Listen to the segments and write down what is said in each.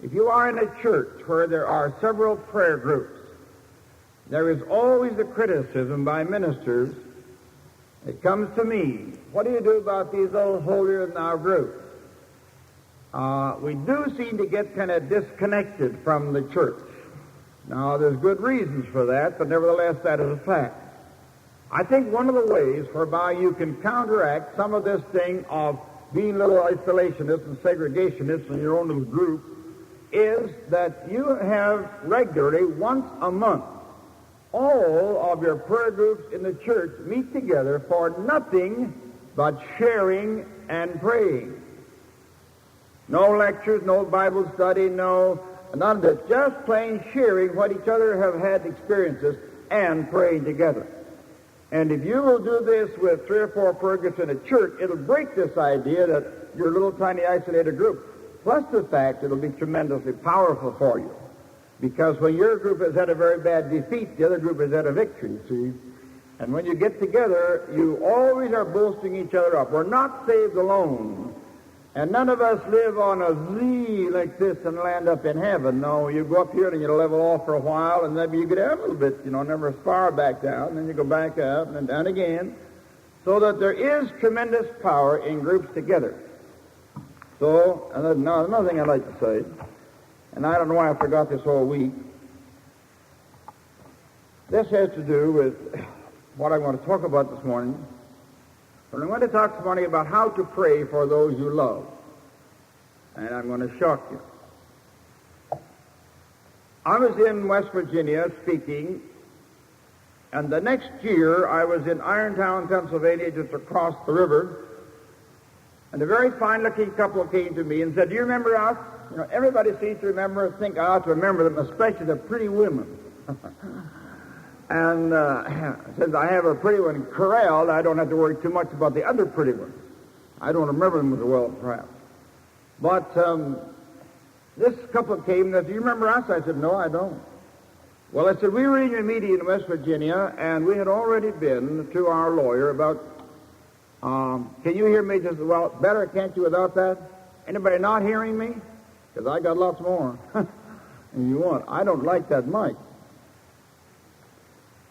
If you are in a church where there are several prayer groups, there is always a criticism by ministers. It comes to me, what do you do about these little holier-than-thou groups? We do seem to get kind of disconnected from the church. Now, there's good reasons for that, but nevertheless, that is a fact. I think one of the ways whereby you can counteract some of this thing of being little isolationists and segregationists in your own little group is that you have regularly, once a month, all of your prayer groups in the church meet together for nothing but sharing and praying. No lectures, no Bible study, none of this. Just plain sharing what each other have had experiences and praying together. And if you will do this with 3 or 4 prayer groups in a church, it'll break this idea that you're a little tiny isolated group. Plus the fact it'll be tremendously powerful for you. Because when your group has had a very bad defeat, the other group has had a victory, you see. And when you get together, you always are boasting each other up. We're not saved alone. And none of us live on a Z like this and land up in heaven. No, you go up here and you level off for a while, and then you get down a little bit, never as far back down, and then you go back up and then down again. So that there is tremendous power in groups together. So, another thing I'd like to say, and I don't know why I forgot this whole week. This has to do with what I want to talk about this morning. But I'm going to talk this morning about how to pray for those you love. And I'm going to shock you. I was in West Virginia speaking, and the next year I was in Irontown, Pennsylvania, just across the river. And a very fine-looking couple came to me and said, "Do you remember us?" Everybody seems to think I ought to remember them, especially the pretty women. And since I have a pretty one corralled, I don't have to worry too much about the other pretty ones. I don't remember them as well, perhaps. But this couple came and said, "Do you remember us?" I said, "No, I don't." Well, I said, "We were in your meeting in West Virginia, and we had already been to our lawyer about, can you hear me just as well? Better, can't you, without that? Anybody not hearing me? Because I got lots more. If you want. I don't like that mic.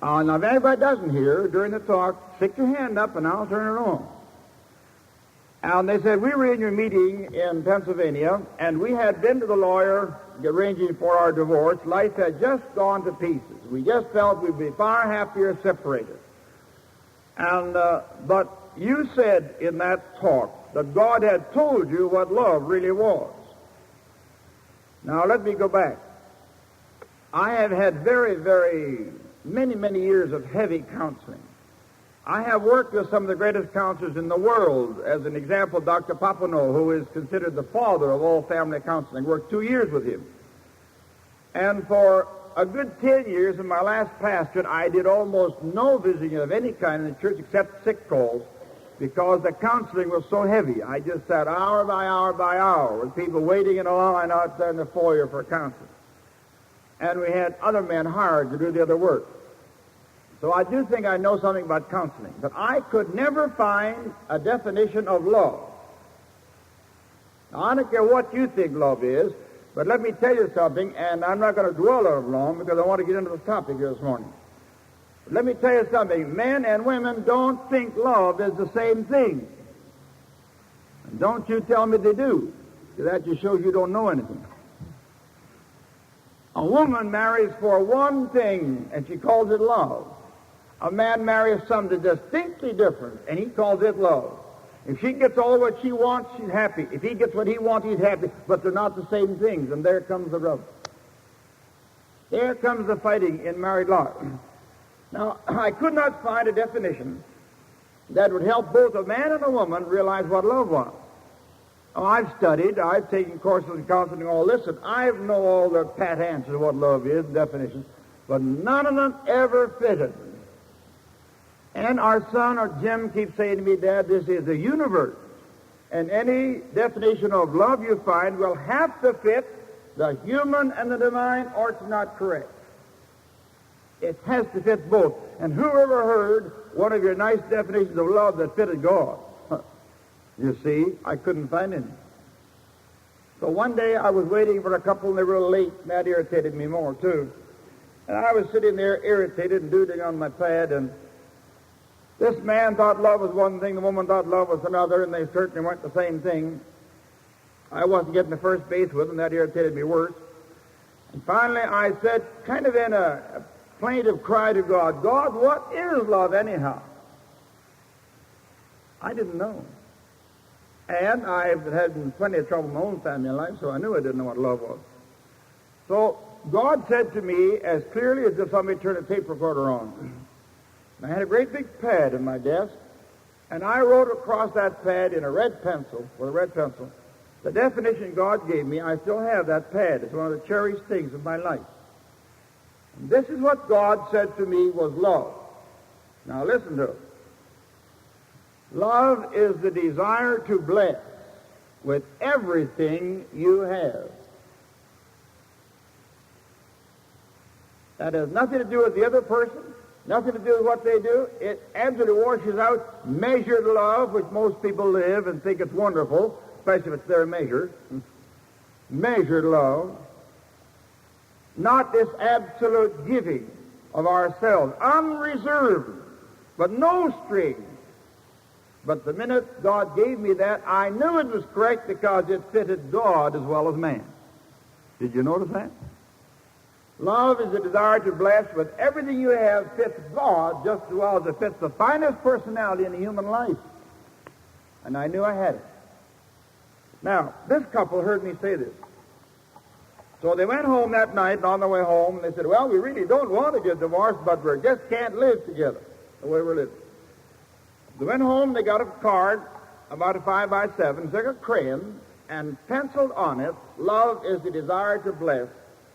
Now, if anybody doesn't hear during the talk, stick your hand up and I'll turn it on. And they said, "We were in your meeting in Pennsylvania, and we had been to the lawyer arranging for our divorce. Life had just gone to pieces. We just felt we'd be far happier separated. And but you said in that talk that God had told you what love really was." Now, let me go back. I have had very, very many years of heavy counseling. I have worked with some of the greatest counselors in the world. As an example, Dr. Papineau, who is considered the father of all family counseling, worked 2 years with him. And for a good 10 years in my last pastorate, I did almost no visiting of any kind in the church except sick calls, because the counseling was so heavy. I just sat hour by hour by hour with people waiting in a line out there in the foyer for counseling. And we had other men hired to do the other work. So I do think I know something about counseling, but I could never find a definition of love. Now, I don't care what you think love is, but let me tell you something, and I'm not going to dwell on it long because I want to get into the topic here this morning. But let me tell you something. Men and women don't think love is the same thing. And don't you tell me they do, because that just shows you don't know anything. A woman marries for one thing, and she calls it love. A man marries something distinctly different, and he calls it love. If she gets all what she wants, she's happy. If he gets what he wants, he's happy. But they're not the same things, and there comes the rub. There comes the fighting in married life. Now, I could not find a definition that would help both a man and a woman realize what love was. Oh, I've studied, I've taken courses in counseling, all this, and I know all the pat answers to what love is, definitions, but none of them ever fitted. And our son or Jim keeps saying to me, "Dad, this is the universe." And any definition of love you find will have to fit the human and the divine, or it's not correct. It has to fit both. And whoever heard one of your nice definitions of love that fitted God? You see, I couldn't find any. So one day I was waiting for a couple, and they were late, and that irritated me more, too. And I was sitting there irritated and doodling on my pad, and this man thought love was one thing, the woman thought love was another, and they certainly weren't the same thing. I wasn't getting the first base with them. That irritated me worse. And finally I said, kind of in a plaintive cry to God, God, what is love anyhow? I didn't know. And I've had plenty of trouble in my own family life, so I knew I didn't know what love was. So God said to me as clearly as if somebody turned a tape recorder on. And I had a great big pad in my desk, and I wrote across that pad in a red pencil, with a red pencil, the definition God gave me. I still have that pad. It's one of the cherished things of my life. And this is what God said to me was love. Now listen to it. Love is the desire to bless with everything you have. That has nothing to do with the other person, nothing to do with what they do. It absolutely washes out measured love, which most people live and think it's wonderful, especially if it's their measure. Measured love. Not this absolute giving of ourselves, unreserved, but no strings. But the minute God gave me that, I knew it was correct because it fitted God as well as man. Did you notice that? Love is the desire to bless with everything you have fits God just as well as it fits the finest personality in the human life. And I knew I had it. Now, this couple heard me say this. So they went home that night, and on their way home, they said, well, we really don't want to get divorced, but we just can't live together the way we're living. They went home, they got a card, about a 5x7, took a crayon, and penciled on it, love is the desire to bless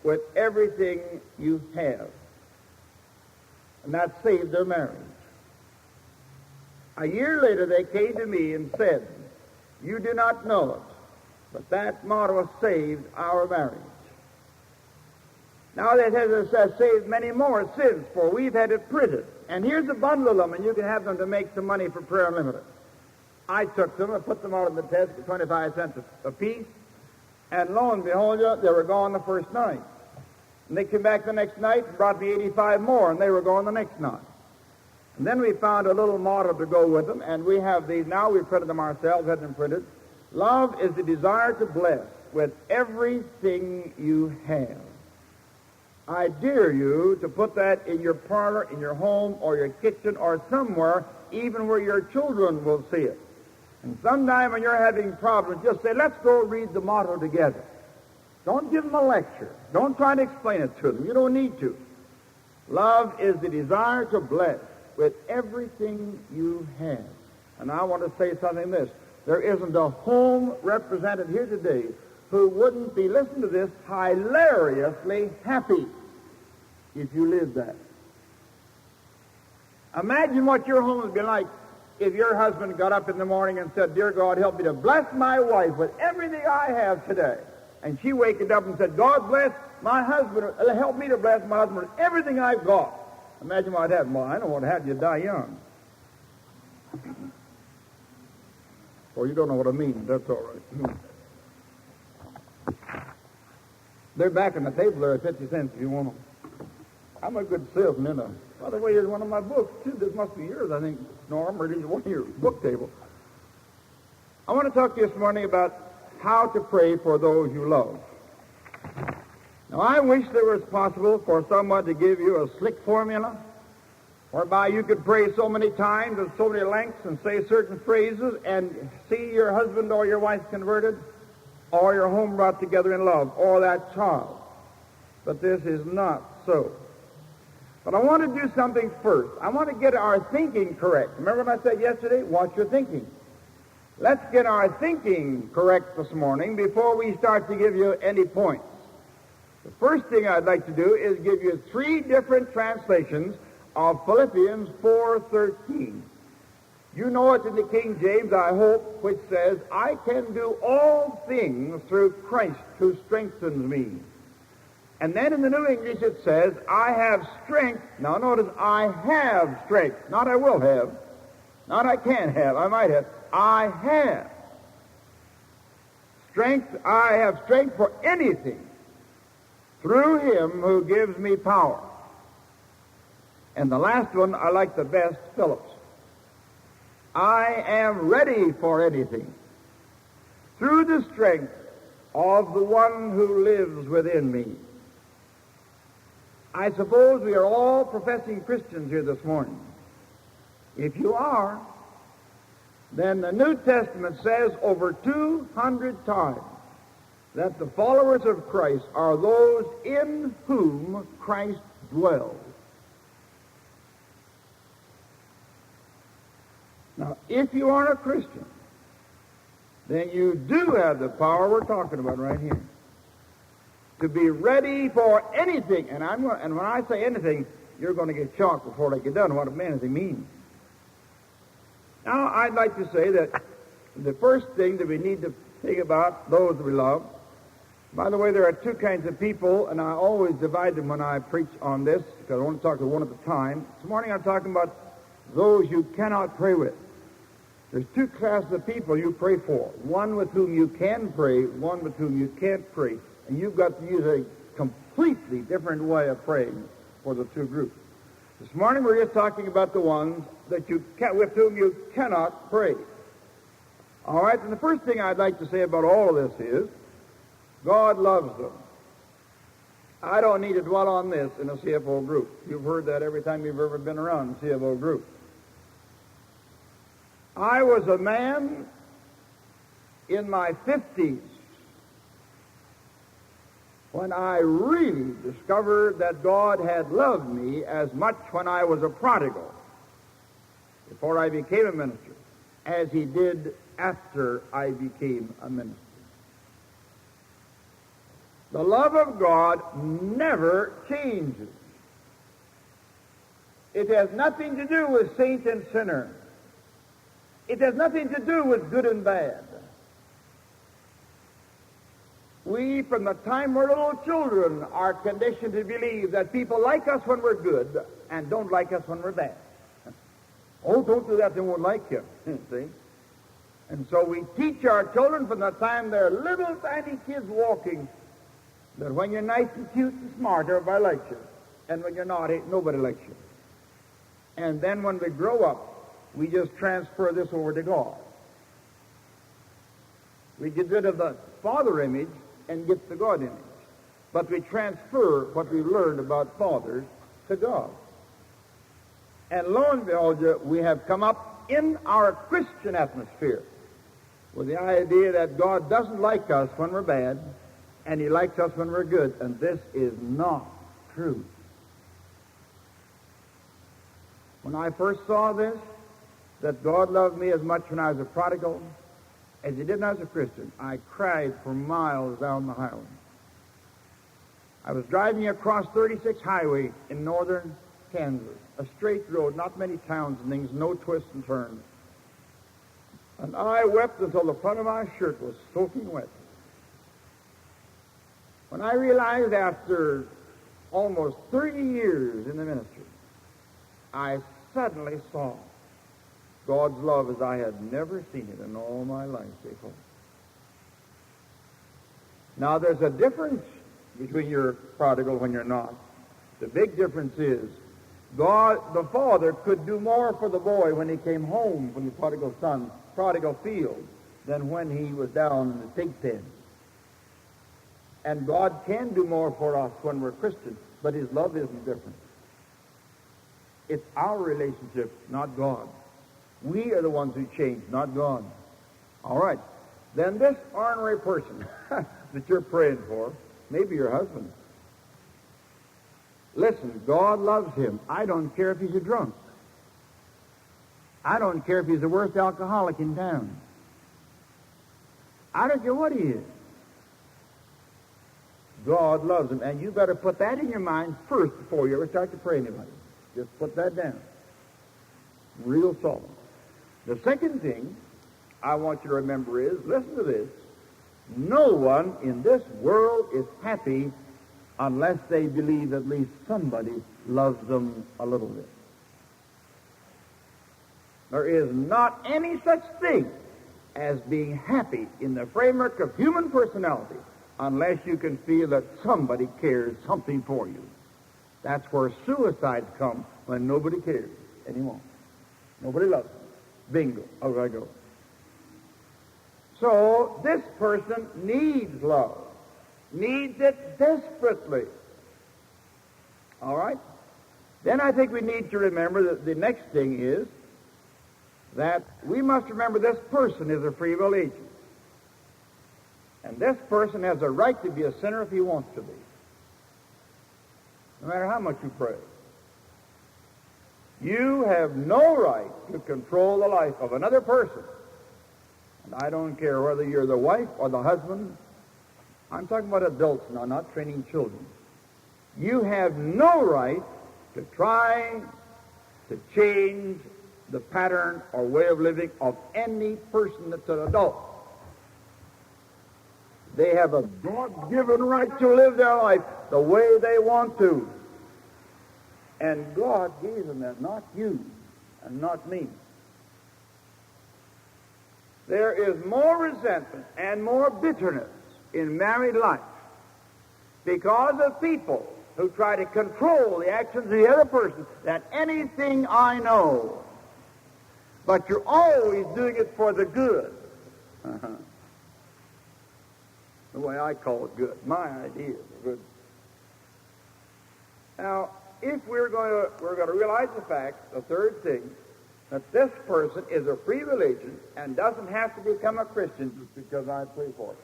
with everything you have. And that saved their marriage. A year later, they came to me and said, you do not know it, but that motto saved our marriage. Now that has saved many more since, for we've had it printed. And here's a bundle of them, and you can have them to make some money for Prayer Unlimited. I took them and put them out on the desk at 25 cents a piece, and lo and behold, they were gone the first night. And they came back the next night and brought me 85 more, and they were gone the next night. And then we found a little motto to go with them, and we have these now. We printed them ourselves, had them printed. Love is the desire to bless with everything you have. I dare you to put that in your parlor, in your home, or your kitchen, or somewhere, even where your children will see it. And sometime when you're having problems, just say, let's go read the motto together. Don't give them a lecture. Don't try to explain it to them. You don't need to. Love is the desire to bless with everything you have. And I want to say something this. There isn't a home represented here today who wouldn't be, listen to this, hilariously happy if you lived that. Imagine what your home would be like if your husband got up in the morning and said, dear God, help me to bless my wife with everything I have today. And she wakened up and said, God bless my husband, help me to bless my husband with everything I've got. Imagine what happened. Well, I don't want to have you die young. Well, you don't know what I mean. That's all right. They're back on the table there at 50 cents if you want them. I'm a good salesman. By the way, here's one of my books, too. This must be yours, I think, Norm, or it is one of your book table. I want to talk to you this morning about how to pray for those you love. Now, I wish there was possible for someone to give you a slick formula whereby you could pray so many times and so many lengths and say certain phrases and see your husband or your wife converted or your home brought together in love or that child. But this is not so. But I want to do something first. I want to get our thinking correct. Remember what I said yesterday? Watch your thinking. Let's get our thinking correct this morning before we start to give you any points. The first thing I'd like to do is give you 3 different translations of Philippians 4:13. You know it in the King James, I hope, which says, I can do all things through Christ who strengthens me. And then in the New English it says, I have strength. Now notice, I have strength. Not I will have. Not I can have. I might have. I have I have strength for anything through him who gives me power. And the last one I like the best, Phillips. I am ready for anything through the strength of the one who lives within me. I suppose we are all professing Christians here this morning. If you are, then the New Testament says over 200 times that the followers of Christ are those in whom Christ dwells. Now, if you are a Christian, then you do have the power we're talking about right here, to be ready for anything. And when I say anything, you're going to get shocked before I get done what anything means. Now, I'd like to say that the first thing that we need to think about, those we love. By the way, there are two kinds of people, and I always divide them when I preach on this, because I want to talk to one at a time. This morning I'm talking about those you cannot pray with. There's two classes of people you pray for. One with whom you can pray, one with whom you can't pray. And you've got to use a completely different way of praying for the two groups. This morning we're just talking about the ones that with whom you cannot pray. All right, and the first thing I'd like to say about all of this is God loves them. I don't need to dwell on this in a CFO group. You've heard that every time you've ever been around a CFO group. I was a man in my 50s when I really discovered that God had loved me as much when I was a prodigal, before I became a minister, as he did after I became a minister. The love of God never changes. It has nothing to do with saint and sinner. It has nothing to do with good and bad. We, from the time we're little children, are conditioned to believe that people like us when we're good and don't like us when we're bad. Oh, don't do that, they won't like you. See? And so we teach our children from the time they're little tiny kids walking that when you're nice and cute and smart, everybody likes you. And when you're not, nobody likes you. And then when we grow up, we just transfer this over to God. We get rid of the father image and get the God image. But we transfer what we learned about fathers to God. And lo and behold, we have come up in our Christian atmosphere with the idea that God doesn't like us when we're bad, and he likes us when we're good. And this is not true. When I first saw this, that God loved me as much when I was a prodigal as he did when I was a Christian, I cried for miles down the highway. I was driving across 36 Highway in northern Kansas, a straight road, not many towns and things, no twists and turns. And I wept until the front of my shirt was soaking wet. When I realized after almost 30 years in the ministry, I suddenly saw God's love as I had never seen it in all my life before. Now, there's a difference between you're prodigal when you're not. The big difference is God, the Father, could do more for the boy when he came home from the prodigal field, than when he was down in the pig pen. And God can do more for us when we're Christians, but his love isn't different. It's our relationship, not God. We are the ones who change, not God. All right. Then this ornery person that you're praying for, maybe your husband. Listen, God loves him. I don't care if he's a drunk. I don't care if he's the worst alcoholic in town. I don't care what he is. God loves him. And you better put that in your mind first before you ever start to pray anybody. Just put that down. Real solemn. The second thing I want you to remember is, listen to this, no one in this world is happy unless they believe at least somebody loves them a little bit. There is not any such thing as being happy in the framework of human personality unless you can feel that somebody cares something for you. That's where suicides come, when nobody cares anymore. Nobody loves them. Bingo. Out I go. So this person needs love. Needs it desperately. All right? Then I think we need to remember that the next thing is that we must remember this person is a free will agent. And this person has a right to be a sinner if he wants to be. No matter how much you pray. You have no right to control the life of another person. And I don't care whether you're the wife or the husband. I'm talking about adults now, not training children. You have no right to try to change the pattern or way of living of any person that's an adult. They have a God-given right to live their life the way they want to. And God gave them that, not you and not me. There is more resentment and more bitterness in married life because of people who try to control the actions of the other person than anything I know. But you're always doing it for the good. The way I call it good. My idea of good. Now, if we're going to realize the fact, the third thing, that this person is a free will agent and doesn't have to become a Christian just because I pray for it.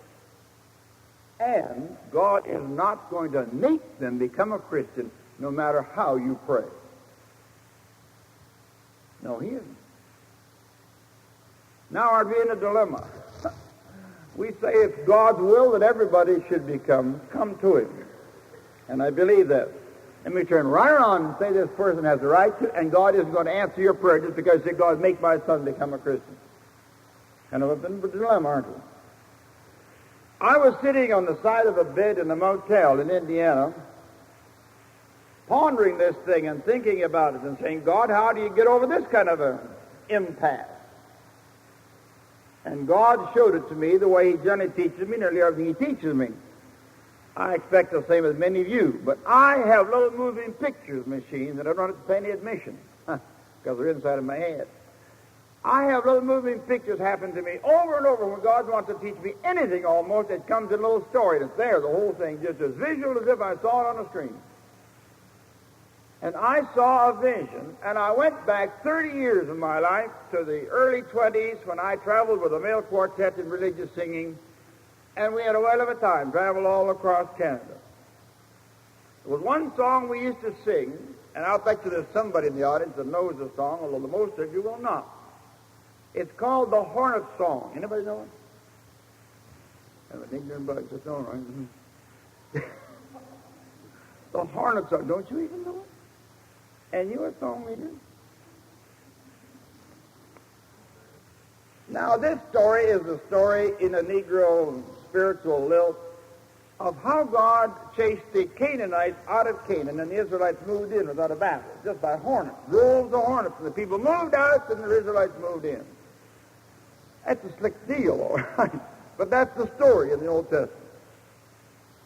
And God is not going to make them become a Christian no matter how you pray. No, he isn't. Now are we in a dilemma? We say it's God's will that everybody should come to him. And I believe that. Let me turn right around and say this person has the right to, and God isn't going to answer your prayer just because you say, God, make my son become a Christian. Kind of a dilemma, aren't we? I was sitting on the side of a bed in a motel in Indiana, pondering this thing and thinking about it and saying, God, how do you get over this kind of an impasse? And God showed it to me the way He generally teaches me, nearly everything He teaches me. I expect the same as many of you. But I have little moving pictures machines that I don't have to pay any admission because they're inside of my head. I have little moving pictures happen to me over and over when God wants to teach me anything almost. It comes in a little story and it's there, the whole thing, just as visual as if I saw it on a screen. And I saw a vision, and I went back 30 years in my life to the early 20s when I traveled with a male quartet in religious singing, and we had a whale of a time, traveled all across Canada. There was one song we used to sing, and I'll bet you there's somebody in the audience that knows the song, although the most of you will not. It's called the Hornet Song. Anybody know it? I think everybody just know it, right? The Hornet Song. Don't you even know it? And you a song leader? Now, this story is a story in a Negro spiritual lilt of how God chased the Canaanites out of Canaan, and the Israelites moved in without a battle, just by hornets. Rolls of hornets, and the people moved out, and the Israelites moved in. That's a slick deal, all right. But that's the story in the Old Testament.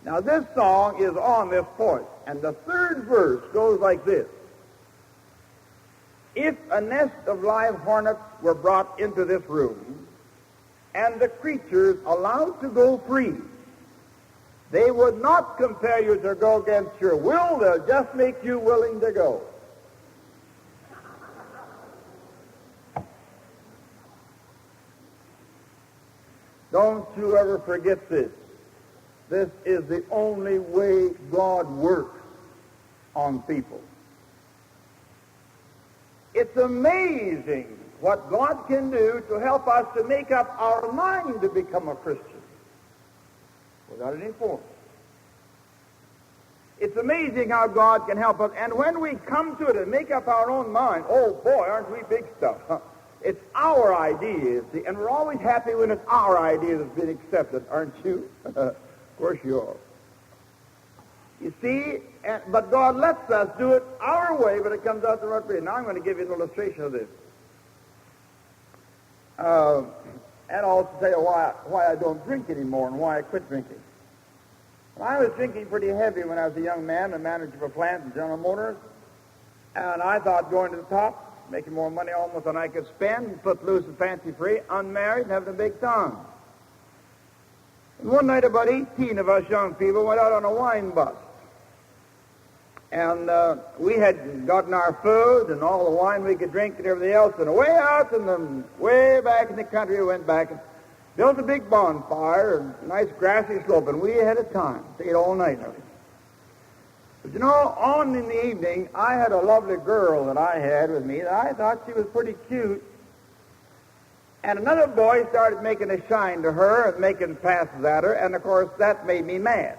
Now, this song is on this point, and the third verse goes like this. If a nest of live hornets were brought into this room and the creatures allowed to go free, they would not compel you to go against your will. They'll just make you willing to go. Don't you ever forget this. This is the only way God works on people. It's amazing what God can do to help us to make up our mind to become a Christian without any force. It's amazing how God can help us. And when we come to it and make up our own mind, oh boy, aren't we big stuff, huh? It's our idea, see, and we're always happy when it's our idea that's been accepted, aren't you? Of course you are. You see, but God lets us do it our way, but it comes out the right way. Now I'm going to give you an illustration of this. and also tell you why I don't drink anymore and why I quit drinking. I was drinking pretty heavy when I was a young man, a manager of a plant in General Motors, and I thought going to the top, making more money almost than I could spend, footloose and fancy-free, unmarried, and having a big tongue. And one night, about 18 of us young people went out on a wine bust. And we had gotten our food and all the wine we could drink and everything else, and way out and then way back in the country we went back and built a big bonfire and a nice grassy slope, and we had a time. Stayed all night. But you know, on in the evening, I had a lovely girl that I had with me that I thought she was pretty cute. And another boy started making a shine to her and making passes at her, and of course that made me mad.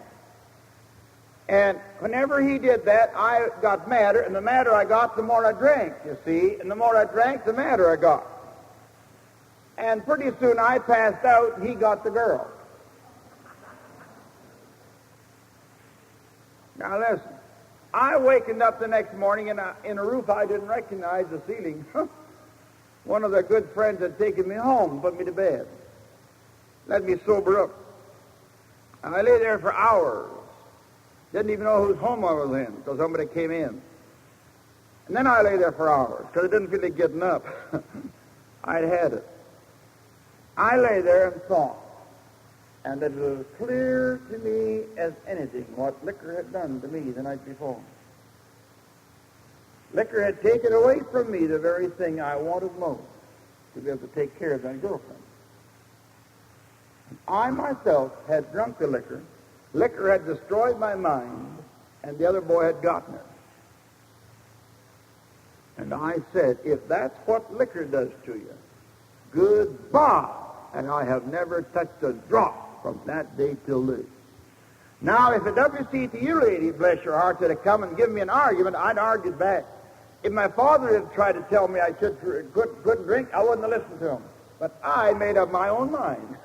And whenever he did that, I got madder, and the madder I got, the more I drank, you see. And the more I drank, the madder I got. And pretty soon I passed out, and he got the girl. Now listen, I wakened up the next morning in a roof I didn't recognize the ceiling. One of the good friends had taken me home, put me to bed, let me sober up. And I lay there for hours. Didn't even know whose home I was in until somebody came in. And then I lay there for hours because I didn't feel like getting up. I'd had it. I lay there and thought, and it was clear to me as anything what liquor had done to me the night before. Liquor had taken away from me the very thing I wanted most, to be able to take care of my girlfriend. I myself had drunk the liquor. Liquor had destroyed my mind, and the other boy had gotten it. And I said, if that's what liquor does to you, goodbye. And I have never touched a drop from that day till this. Now, if a WCTU lady, bless your heart, had come and given me an argument, I'd argued back. If my father had tried to tell me I couldn't drink, I wouldn't have listened to him. But I made up my own mind,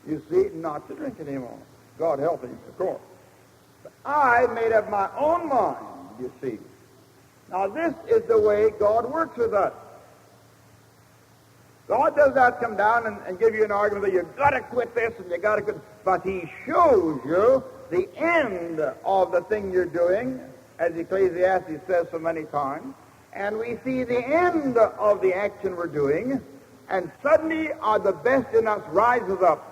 you see, not to drink anymore. God help him, of course. But I made up my own mind, you see. Now, this is the way God works with us. God does not come down and give you an argument that you've got to quit this and you've got to quit, but he shows you the end of the thing you're doing, as Ecclesiastes says so many times, and we see the end of the action we're doing, and suddenly the best in us rises up,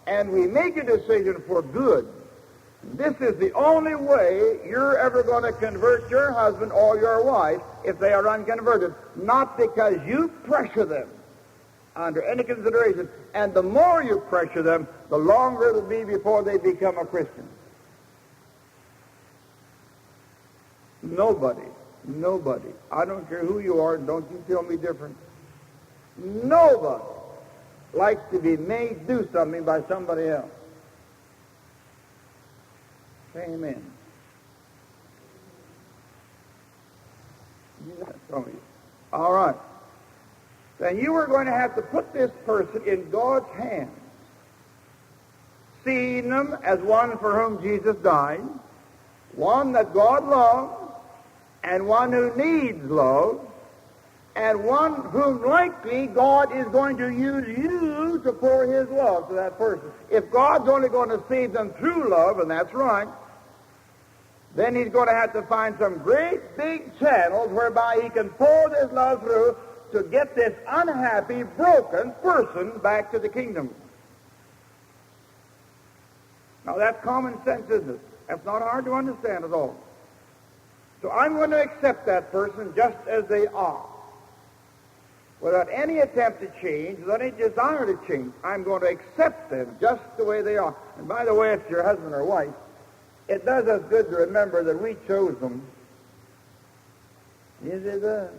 and we make a decision for good. This is the only way you're ever going to convert your husband or your wife if they are unconverted, not because you pressure them under any consideration. And the more you pressure them, the longer it'll be before they become a Christian. Nobody, I don't care who you are, don't you tell me different, nobody likes to be made do something by somebody else. Say amen. Yeah, all right. Then you are going to have to put this person in God's hands, seeing them as one for whom Jesus died, one that God loves, and one who needs love, and one whom likely God is going to use you to pour his love to that person. If God's only going to save them through love, and that's right, then he's going to have to find some great big channels whereby he can pour this love through to get this unhappy, broken person back to the kingdom. Now that's common sense, isn't it? That's not hard to understand at all. So I'm going to accept that person just as they are, without any attempt to change, without any desire to change. I'm going to accept them just the way they are. And by the way, if it's your husband or wife, it does us good to remember that we chose them. Yes, it does.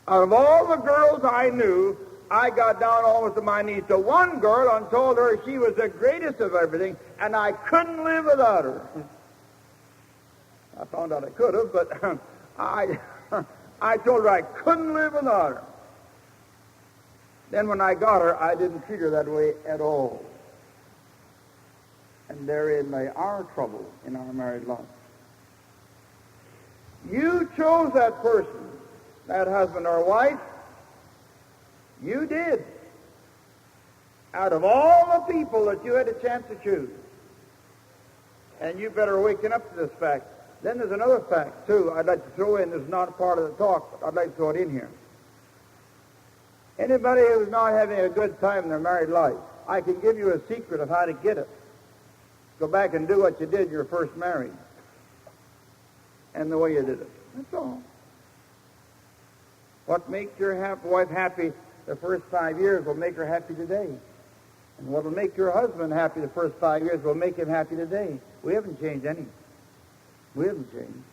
Out of all the girls I knew, I got down almost to my knees to one girl and told her she was the greatest of everything, and I couldn't live without her. I found out I could have, but I told her I couldn't live without her. Then when I got her, I didn't treat her that way at all. And therein lay our trouble in our married life. You chose that person, that husband or wife. You did. out of all the people that you had a chance to choose. And you better waken up to this fact. Then there's another fact, too, I'd like to throw in. This is not part of the talk, but I'd like to throw it in here. Anybody who's not having a good time in their married life, I can give you a secret of how to get it. Go back and do what you did your first marriage and the way you did it. That's all. What makes your wife happy the first 5 years will make her happy today. And what will make your husband happy the first 5 years will make him happy today. We haven't changed any. We haven't changed.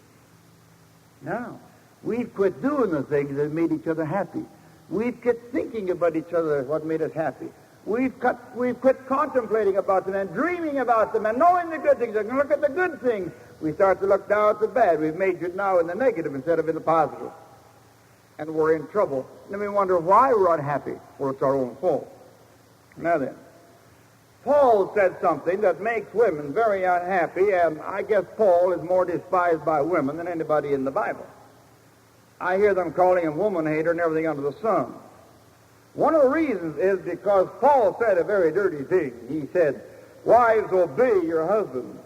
No. We've quit doing the things that made each other happy. We've quit thinking about each other, what made us happy. We've quit contemplating about them and dreaming about them and knowing the good things. And look at the good things. We start to look down at the bad. We've majored now in the negative instead of in the positive. And we're in trouble. Then we wonder why we're unhappy. Well, it's our own fault. Now then, Paul said something that makes women very unhappy, and I guess Paul is more despised by women than anybody in the Bible. I hear them calling him woman hater and everything under the sun. One of the reasons is because Paul said a very dirty thing. He said, wives, obey your husbands.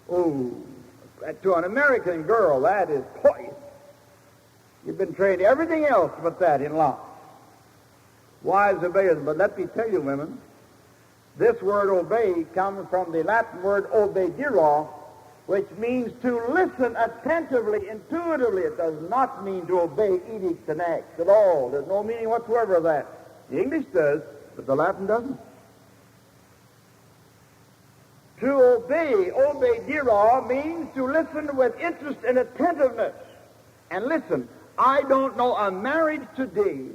Oh, to an American girl, that is poison. You've been trained everything else but that in life. Wives, obey them. But let me tell you, women, this word obey comes from the Latin word obedire, which means to listen attentively, intuitively. It does not mean to obey edicts and acts at all. There's no meaning whatsoever of that. The English does, but the Latin doesn't. To obey, obedire, means to listen with interest and attentiveness. And listen, I don't know a marriage today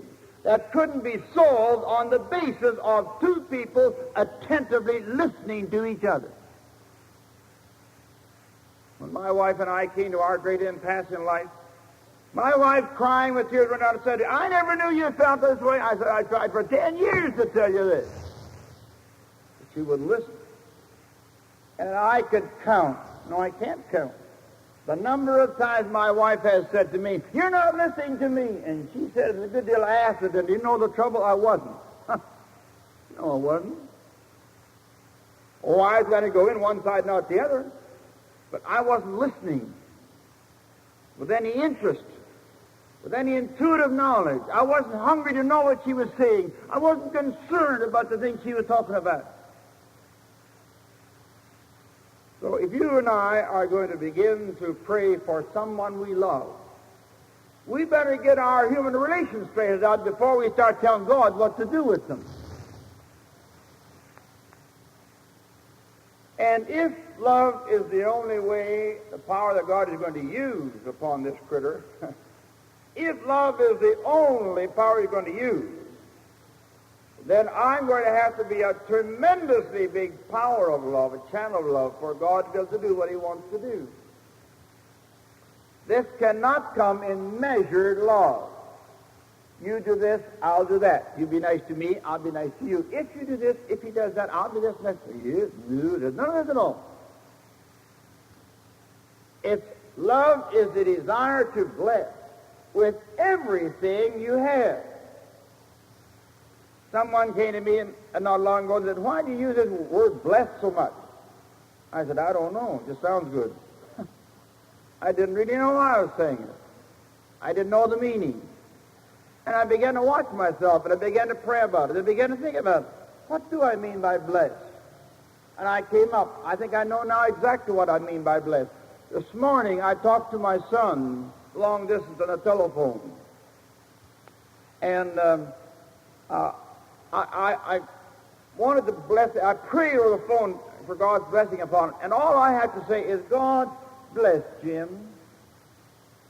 that couldn't be solved on the basis of two people attentively listening to each other. When my wife and I came to our great impasse in life, my wife, crying with tears, went out and said, I never knew you felt this way. I said, I tried for 10 years to tell you this. But she wouldn't listen. And I could count. No, I can't count. The number of times my wife has said to me, you're not listening to me. And she said, it's a good deal of acid. And do you know the trouble? I wasn't. No, I wasn't. Oh, I was going to go in one side, not the other. But I wasn't listening with any interest, with any intuitive knowledge. I wasn't hungry to know what she was saying. I wasn't concerned about the things she was talking about. So if you and I are going to begin to pray for someone we love, we better get our human relations straightened out before we start telling God what to do with them. And if love is the only way, the power that God is going to use upon this critter, if love is the only power he's going to use, then I'm going to have to be a tremendously big power of love, a channel of love, for God to be able to do what he wants to do. This cannot come in measured love. You do this, I'll do that. You be nice to me, I'll be nice to you. If you do this, if he does that, I'll do this next to you. There's none of this at all. It's love is the desire to bless with everything you have. Someone came to me not long ago and said, why do you use this word bless so much? I said, I don't know. It just sounds good. I didn't really know why I was saying it. I didn't know the meaning. And I began to watch myself, and I began to pray about it. I began to think about it. What do I mean by bless? And I came up. I think I know now exactly what I mean by bless. This morning, I talked to my son long distance on the telephone. And I wanted to bless it. I prayed over the phone for God's blessing upon it. And all I had to say is, God bless Jim.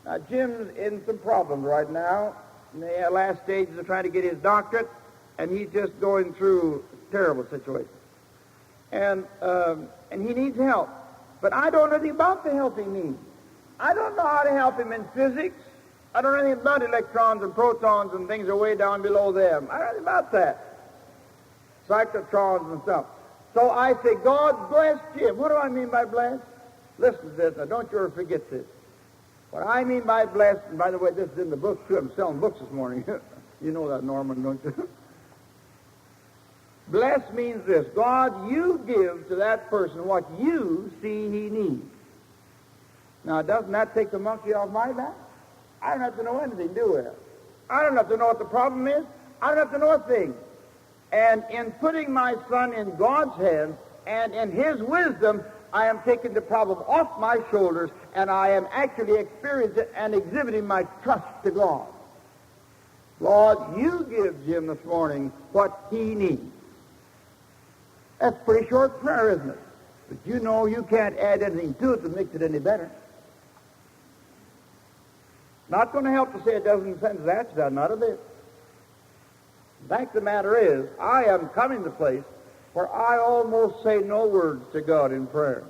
Now, Jim's in some problems right now. In the last stages of trying to get his doctorate, and he's just going through a terrible situation. And he needs help. But I don't know anything about the help he needs. I don't know how to help him in physics. I don't know anything about electrons and protons and things are way down below them. I don't know anything about that. Cyclotrons and stuff. So I say, God bless Jim. What do I mean by bless? Listen to this. Now, don't you ever forget this. What I mean by bless, and by the way, this is in the book, too. I'm selling books this morning. You know that, Norman, don't you? Bless means this: God, you give to that person what you see he needs. Now, doesn't that take the monkey off my back? I don't have to know anything, do I? I don't have to know what the problem is. I don't have to know a thing. And in putting my son in God's hands and in his wisdom, I am taking the problem off my shoulders, and I am actually experiencing and exhibiting my trust to God. Lord, you give Jim this morning what he needs. That's a pretty short prayer, isn't it? But you know you can't add anything to it to make it any better. Not going to help to say it doesn't sense that, not a bit. The fact of the matter is, I am coming to a place where I almost say no words to God in prayer.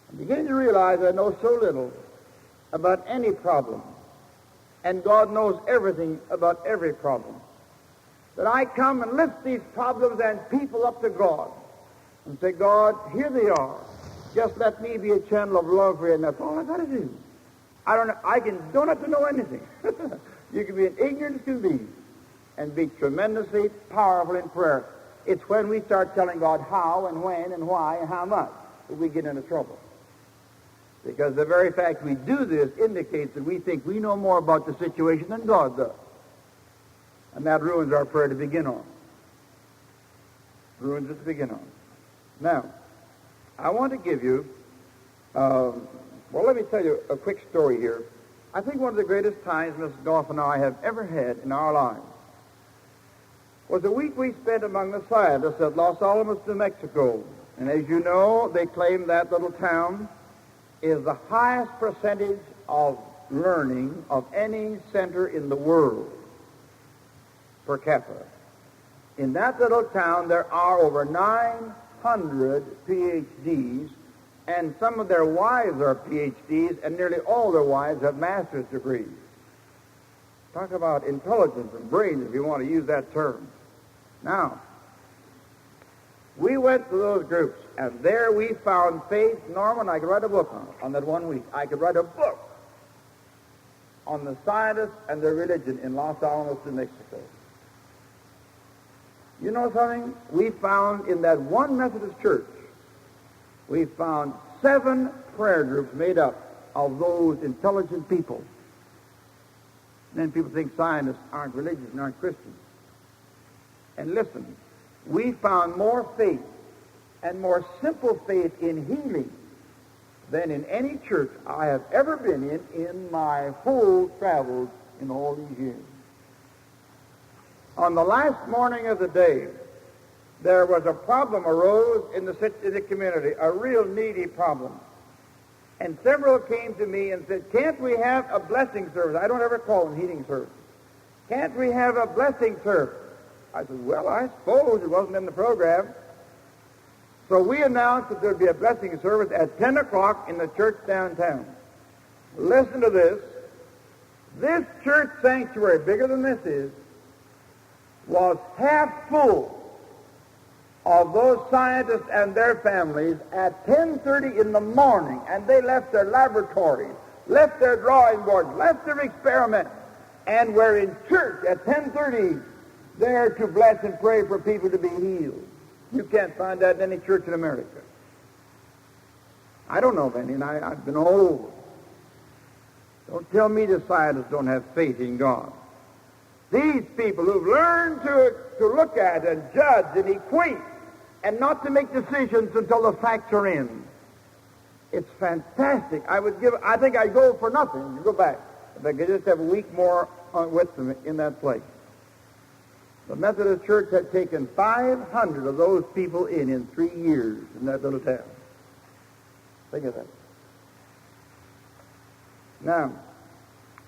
I'm beginning to realize I know so little about any problem, and God knows everything about every problem, that I come and lift these problems and people up to God and say, God, here they are. Just let me be a channel of love for you, and that's all I got to do. Don't have to know anything. You can be as ignorant as can be and be tremendously powerful in prayer. It's when we start telling God how and when and why and how much that we get into trouble. Because the very fact we do this indicates that we think we know more about the situation than God does. And that ruins our prayer to begin on. Ruins it to begin on. Now, I want to give you, let me tell you a quick story here. I think one of the greatest times Miss Goff and I have ever had in our lives was a week we spent among the scientists at Los Alamos, New Mexico. And as you know, they claim that little town is the highest percentage of learning of any center in the world per capita. In that little town, there are over 900 PhDs, and some of their wives are PhDs, and nearly all their wives have master's degrees. Talk about intelligence and brains, if you want to use that term. Now, we went to those groups, and there we found faith. Norman, I could write a book on that 1 week. I could write a book on the scientists and their religion in Los Alamos, New Mexico. You know something? We found in that one Methodist church, we found 7 prayer groups made up of those intelligent people. And then people think scientists aren't religious and aren't Christians. And listen, we found more faith and more simple faith in healing than in any church I have ever been in my whole travels in all these years. On the last morning of the day, there was a problem arose in the community, a real needy problem. And several came to me and said, can't we have a blessing service? I don't ever call them healing service. Can't we have a blessing service? I said, well, I suppose it wasn't in the program. So we announced that there'd be a blessing service at 10 o'clock in the church downtown. Listen to this. This church sanctuary, bigger than this is, was half full of those scientists and their families at 10:30 in the morning, and they left their laboratories, left their drawing boards, left their experiments, and were in church at 10:30 there to bless and pray for people to be healed. You can't find that in any church in America. I don't know of any, and I've been all over. Don't tell me the scientists don't have faith in God. These people who've learned to look at and judge and equate and not to make decisions until the facts are in. It's fantastic. I think I'd go for nothing to go back if I could just have a week more with them in that place. The Methodist Church had taken 500 of those people in 3 years in that little town. Think of that. Now,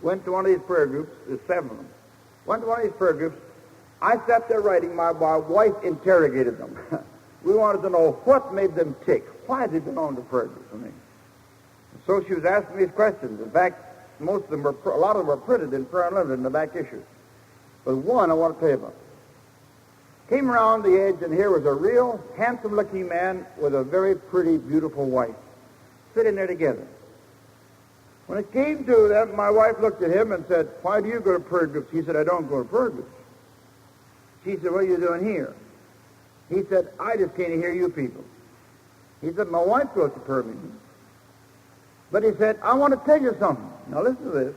went to one of these prayer groups, there's 7 of them. Went to one of these prayer groups. I sat there writing. My wife interrogated them. We wanted to know what made them tick. Why did they belong to prayer groups? So she was asking these questions. In fact, a lot of them were printed in Prayer Unlimited in the back issue. But one I want to tell you about. Came around the edge, and here was a real handsome-looking man with a very pretty, beautiful wife sitting there together. When it came to them, my wife looked at him and said, why do you go to prayer groups? He said, I don't go to prayer groups. She said, what are you doing here? He said, I just came to hear you people. He said, my wife goes to prayer meetings. But he said, I want to tell you something. Now listen to this.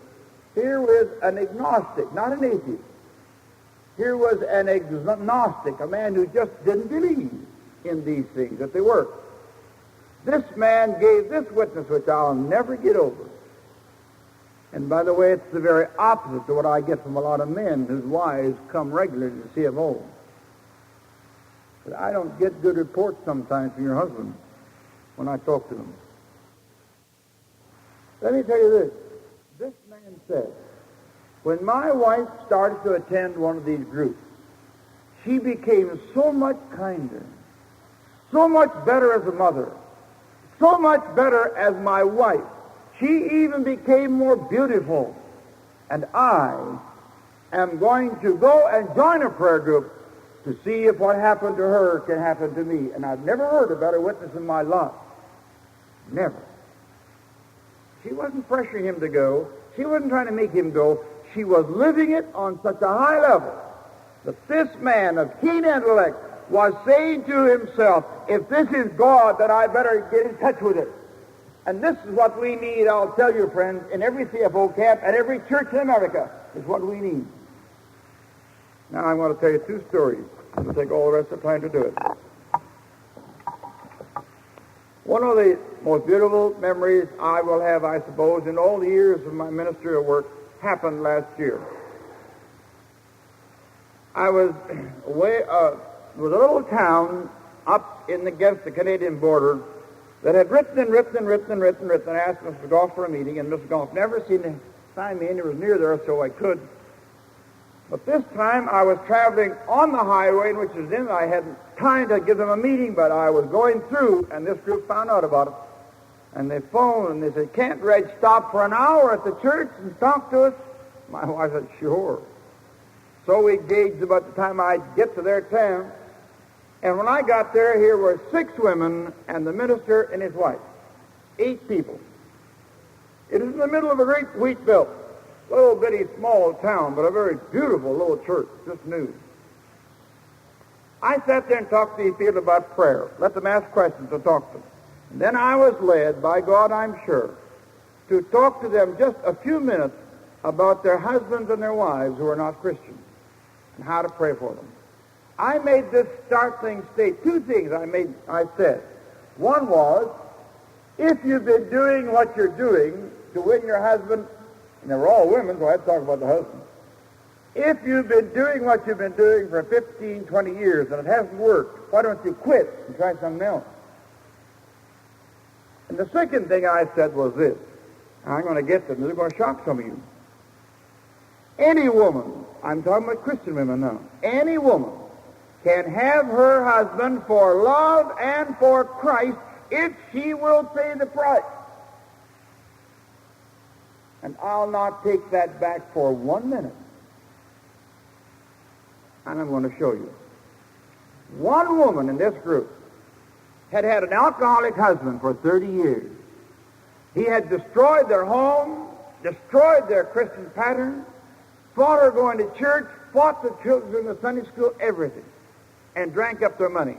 Here was an agnostic, not an atheist. Here was an agnostic, a man who just didn't believe in these things, that they were. This man gave this witness, which I'll never get over. And by the way, it's the very opposite to what I get from a lot of men whose wives come regularly to CFO. But I don't get good reports sometimes from your husband when I talk to them. Let me tell you this. This man said, when my wife started to attend one of these groups, she became so much kinder, so much better as a mother, so much better as my wife. She even became more beautiful. And I am going to go and join a prayer group to see if what happened to her can happen to me. And I've never heard a better witness in my life. Never. She wasn't pressuring him to go. She wasn't trying to make him go. She was living it on such a high level that this man of keen intellect was saying to himself, if this is God, then I better get in touch with it. And this is what we need, I'll tell you, friends, in every CFO camp and every church in America is what we need. Now I'm going to tell you two stories. It'll take all the rest of the time to do it. One of the most beautiful memories I will have, I suppose, in all the years of my ministerial work happened last year. I was away, was a little town up against the Canadian border that had written and asked Mr. Goff for a meeting, and Mr. Goff never seemed to sign me in. It was near there, so I could. But this time I was traveling on the highway, in which was in. I hadn't time to give them a meeting, but I was going through, and this group found out about it. And they phoned, and they said, can't Reg stop for an hour at the church and talk to us? My wife said, sure. So we gauged about the time I'd get to their town. And when I got there, here were 6 women and the minister and his wife. 8 people. It is in the middle of a great wheat belt. Little bitty small town, but a very beautiful little church, just new. I sat there and talked to these people about prayer. Let them ask questions to talk to them. And then I was led, by God I'm sure, to talk to them just a few minutes about their husbands and their wives who are not Christians and how to pray for them. I made this startling state. 2 things I said. One was, if you've been doing what you're doing to win your husband, and they were all women, so I had to talk about the husband. If you've been doing what you've been doing for 15, 20 years and it hasn't worked, why don't you quit and try something else? And the second thing I said was this. I'm going to get them. They're going to shock some of you. Any woman, I'm talking about Christian women now, any woman can have her husband for love and for Christ if she will pay the price. And I'll not take that back for 1 minute. And I'm going to show you. One woman in this group had had an alcoholic husband for 30 years. He had destroyed their home, destroyed their Christian pattern, fought her going to church, fought the children in the Sunday school, everything, and drank up their money.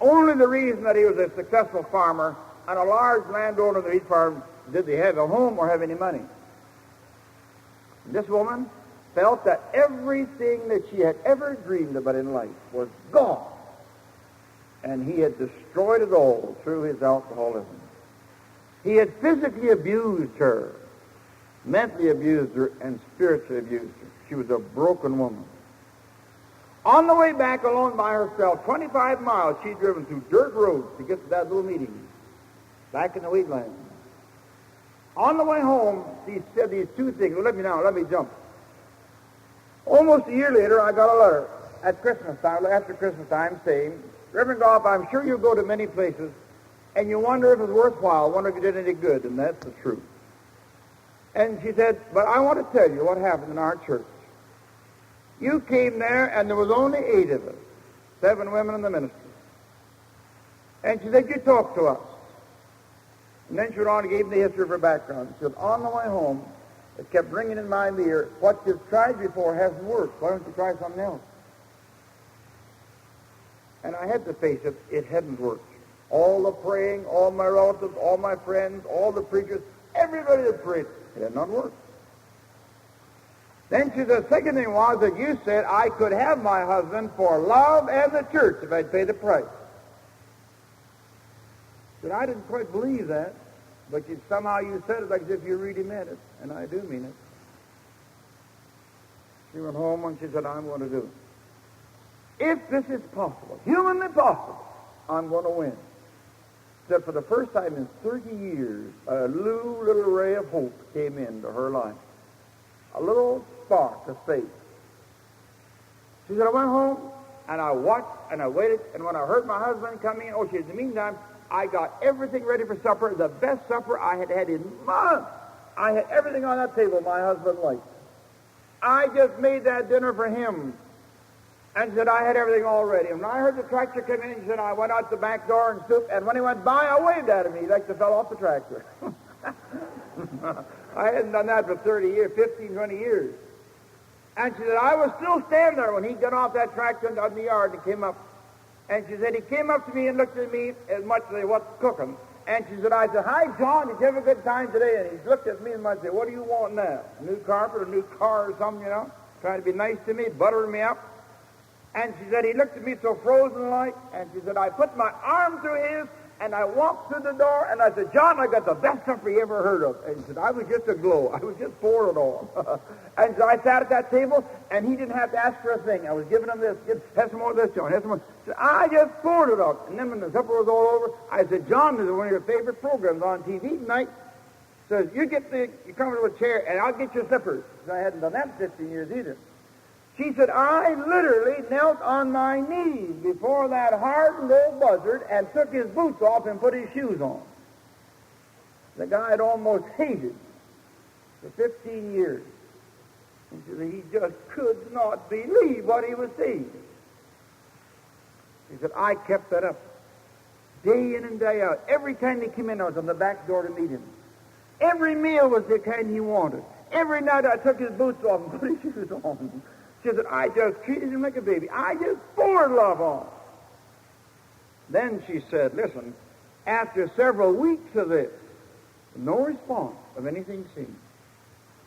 Only the reason that he was a successful farmer and a large landowner of the wheat farm, did they have a home or have any money? And this woman felt that everything that she had ever dreamed about in life was gone. And he had destroyed it all through his alcoholism. He had physically abused her, mentally abused her, and spiritually abused her. She was a broken woman. On the way back alone by herself, 25 miles, she'd driven through dirt roads to get to that little meeting back in the wheatland. On the way home, she said these 2 things. Well, let me jump. Almost a year later, I got a letter at Christmas time, after Christmas time, saying, Reverend Goff, I'm sure you go to many places, and you wonder if it's worthwhile, wonder if you did any good, and that's the truth. And she said, but I want to tell you what happened in our church. You came there, and there was only 8 of us, 7 women in the ministry. And she said, you talked to us. And then she went on and gave me the history of her background. She said, on the way home, it kept ringing in my ear, what you've tried before hasn't worked. Why don't you try something else? And I had to face it, it hadn't worked. All the praying, all my relatives, all my friends, all the preachers, everybody that prayed, it had not worked. Then she said, the second thing was that you said I could have my husband for love and the church if I'd pay the price. But I didn't quite believe that, but somehow you said it like as if you really meant it, and I do mean it. She went home and she said, I'm going to do it. If this is possible, humanly possible, I'm going to win. She said for the first time in 30 years, a little ray of hope came into her life. A little spark of faith. She said, I went home, and I watched, and I waited, and when I heard my husband coming in, she said, in the meantime, I got everything ready for supper, the best supper I had had in months. I had everything on that table my husband liked. I just made that dinner for him. And she said, I had everything all ready. And when I heard the tractor come in, she said, I went out the back door and stooped, and when he went by, I waved at him. He like to fell off the tractor. I hadn't done that for 30 years, 15, 20 years. And she said, I was still standing there when he got off that tractor and out in the yard and came up. And she said, he came up to me and looked at me as much as he was cooking. And she said, I said, hi, John, did you have a good time today? And he looked at me and I said, what do you want now? A new carpet, a new car or something, trying to be nice to me, buttering me up. And she said, he looked at me so frozen-like, and she said, I put my arm through his, and I walked through the door, and I said, John, I got the best supper you ever heard of. And he said, I was just aglow. I was just pouring it on. And so I sat at that table, and he didn't have to ask for a thing. I was giving him this. Have some more of this, John. Have some more. He said, I just poured it out. And then when the supper was all over, I said, John, this is one of your favorite programs on TV tonight. He says, you come into a chair, and I'll get your slippers. I hadn't done that in 15 years either. She said, I literally knelt on my knees before that hardened old buzzard and took his boots off and put his shoes on. The guy I'd almost hated for 15 years. And she said, he just could not believe what he was seeing. She said, I kept that up day in and day out. Every time he came in, I was on the back door to meet him. Every meal was the kind he wanted. Every night I took his boots off and put his shoes on. She said, I just treated him like a baby. I just poured love on. Then she said, listen, after several weeks of this, no response of anything seen.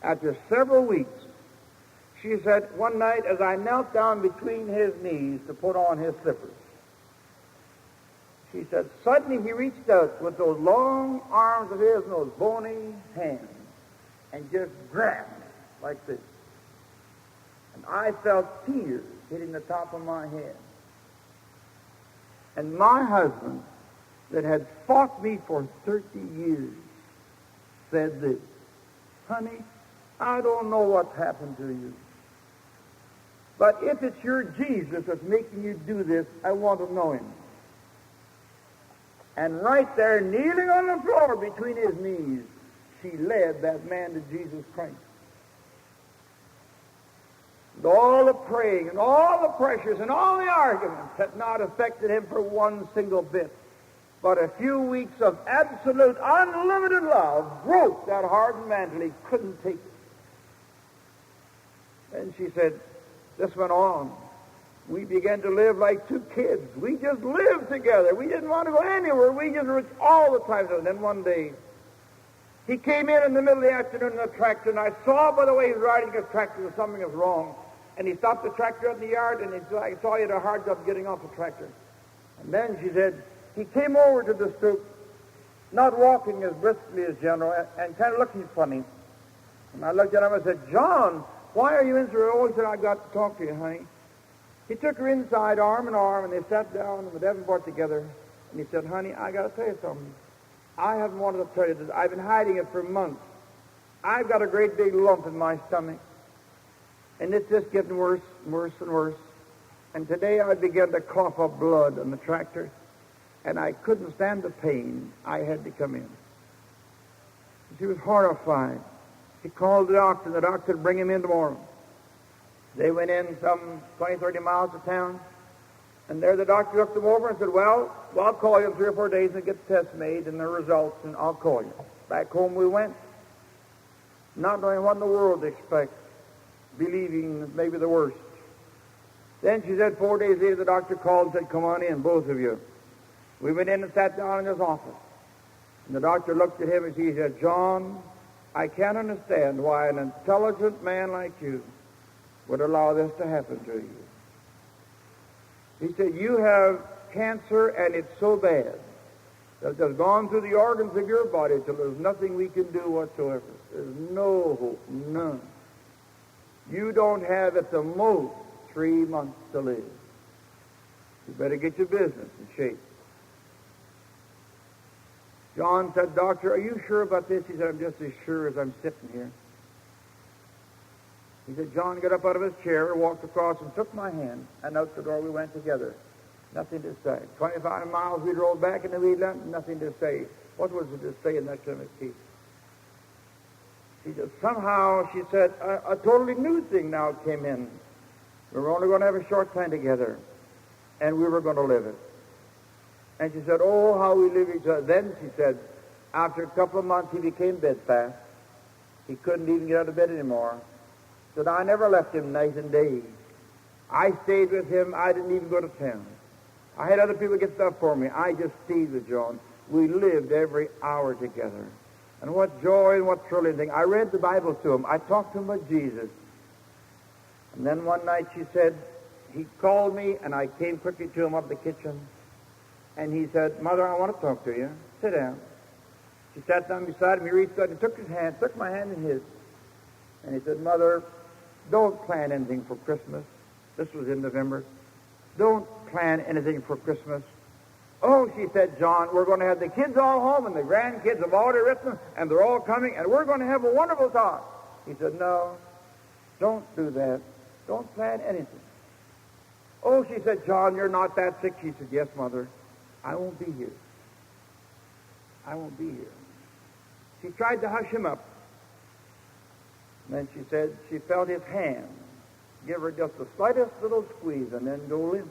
After several weeks, she said, one night as I knelt down between his knees to put on his slippers, she said, suddenly he reached out with those long arms of his and those bony hands and just grabbed me like this. And I felt tears hitting the top of my head. And my husband, that had fought me for 30 years, said this, honey, I don't know what's happened to you, but if it's your Jesus that's making you do this, I want to know him. And right there, kneeling on the floor between his knees, she led that man to Jesus Christ. And all the praying and all the pressures and all the arguments had not affected him for one single bit. But a few weeks of absolute, unlimited love broke that hardened mantle. He couldn't take it. Then she said, this went on. We began to live like two kids. We just lived together. We didn't want to go anywhere. We just were all the time. And then one day, he came in the middle of the afternoon in the tractor, and I saw by the way he was riding his tractor that something was wrong. And he stopped the tractor in the yard, and I saw he had a hard job getting off the tractor. And then she said, he came over to the stoop, not walking as briskly as General, and kind of looking funny. And I looked at him and said, John, why are you in so early? He said, I've got to talk to you, honey. He took her inside, arm in arm, and they sat down in the Davenport together. And he said, honey, I got to tell you something. I haven't wanted to tell you this. I've been hiding it for months. I've got a great big lump in my stomach. And it's just getting worse and worse and worse. And today I began to cough up blood on the tractor. And I couldn't stand the pain. I had to come in. She was horrified. She called the doctor, and the doctor would bring him in tomorrow. They went in some 20, 30 miles to town. And there the doctor looked them over and said, well, I'll call you in 3 or 4 days and get the test made and the results, and I'll call you. Back home we went, not knowing what in the world to expect, believing maybe the worst. Then she said 4 days later, the doctor called and said, come on in, both of you. We went in and sat down in his office. And the doctor looked at him and he said, John, I can't understand why an intelligent man like you would allow this to happen to you. He said, you have cancer and it's so bad that it has gone through the organs of your body till there's nothing we can do whatsoever. There's no hope, none. You don't have at the most 3 months to live. You better get your business in shape. John said, Doctor, are you sure about this? He said, I'm just as sure as I'm sitting here. He said, John got up out of his chair, walked across and took my hand, and out the door we went together. Nothing to say. 25 miles we drove back into Wheatland, nothing to say. What was it to say in that kind of case? She said, somehow, she said, a totally new thing now came in. We were only going to have a short time together, and we were going to live it. And she said, oh, how we live each other. Then she said, after a couple of months, he became bedfast. He couldn't even get out of bed anymore. She said, I never left him night and day. I stayed with him. I didn't even go to town. I had other people get stuff for me. I just stayed with John. We lived every hour together. And what joy and what thrilling thing. I read the Bible to him. I talked to him about Jesus. And then one night she said, he called me, and I came quickly to him up the kitchen. And he said, Mother, I want to talk to you. Sit down. She sat down beside him. He reached out and took his hand, took my hand in his. And he said, Mother, don't plan anything for Christmas. This was in November. Don't plan anything for Christmas. Oh, she said, John, we're going to have the kids all home, and the grandkids have already written, and they're all coming, and we're going to have a wonderful time. He said, no, don't do that. Don't plan anything. Oh, she said, John, you're not that sick. She said, yes, Mother. I won't be here. I won't be here. She tried to hush him up. And then she said she felt his hand give her just the slightest little squeeze and then go limp.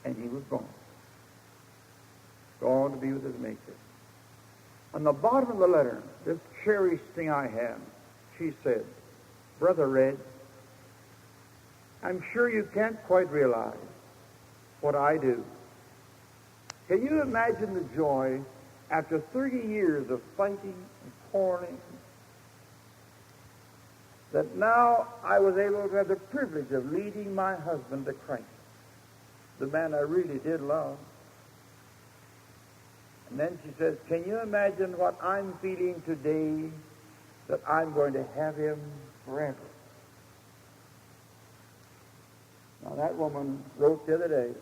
And he was gone. Gone to be with his Maker. On the bottom of the letter, this cherished thing I have, she said, Brother Reg, I'm sure you can't quite realize what I do. Can you imagine the joy after 30 years of fighting and quarreling that now I was able to have the privilege of leading my husband to Christ, the man I really did love. And then she says, can you imagine what I'm feeling today that I'm going to have him forever? Now that woman wrote the other day,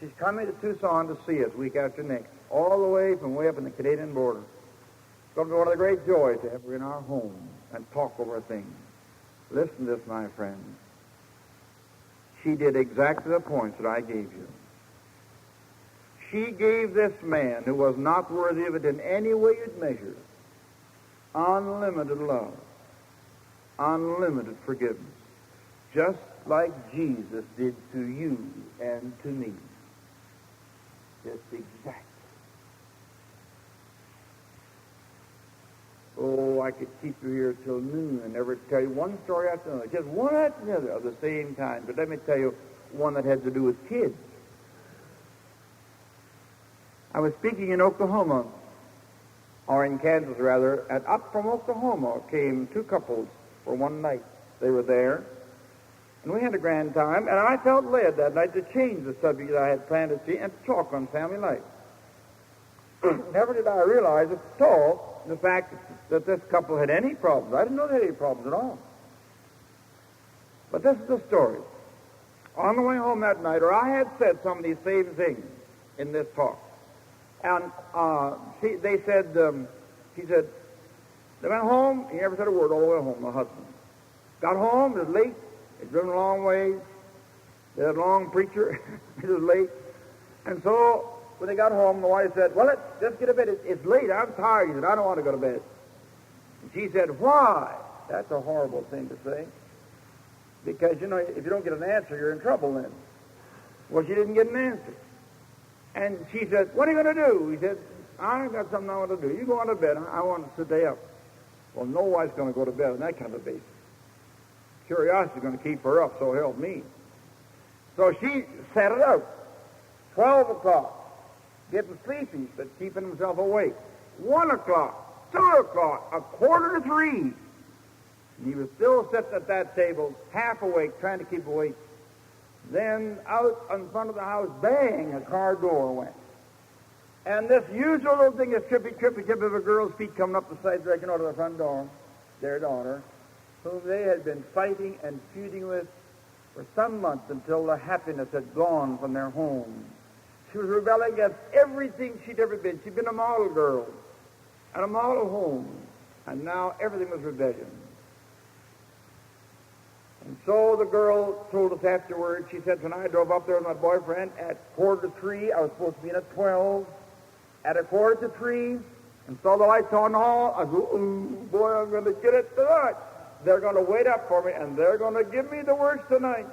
she's coming to Tucson to see us week after next, all the way from way up in the Canadian border. It's going to be one of the great joys to have her in our home and talk over things. Listen to this, my friend. She did exactly the points that I gave you. She gave this man, who was not worthy of it in any way you'd measure, unlimited love, unlimited forgiveness, just like Jesus did to you and to me. Just exactly. Oh, I could keep you here till noon and never tell you one story after another, just one after another of the same kind. But let me tell you one that had to do with kids. I was speaking in Oklahoma, or in Kansas rather, and up from Oklahoma came two couples for one night. They were there, and we had a grand time, and I felt led that night to change the subject that I had planned to see and to talk on family life. Never did I realize at all the fact that this couple had any problems. I didn't know they had any problems at all. But this is the story. On the way home that night, or I had said some of these same things in this talk. And she said, they went home, he never said a word all the way home, the husband. Got home, it was late, they'd driven a long ways, they had a long preacher, it was late. And so, when they got home, the wife said, well, let's just get to bed. It's late, I'm tired. He said, I don't want to go to bed. And she said, why? That's a horrible thing to say. Because, you know, if you don't get an answer, you're in trouble then. Well, she didn't get an answer. And she said, what are you going to do? He said, I got something I want to do. You go on to bed. I want to stay up. Well, no wife's going to go to bed on that kind of basis. Curiosity is going to keep her up, so help me. So she set it out. 12 o'clock, getting sleepy, but keeping himself awake. 1 o'clock, 2 o'clock, 2:45. And he was still sitting at that table, half awake, trying to keep awake. Then out in front of the house, bang, a car door went. And this usual little thing is trippy of a girl's feet coming up the side direction out of the front door, their daughter, whom they had been fighting and feuding with for some months until the happiness had gone from their home. She was rebelling against everything she'd ever been. She'd been a model girl and a model home, and now everything was rebellion. And so the girl told us afterwards, she said, when I drove up there with my boyfriend at 2:45, I was supposed to be in at 12. At 2:45, and saw the lights on all, I go, oh, boy, I'm going to get it tonight. They're going to wait up for me, and they're going to give me the works tonight.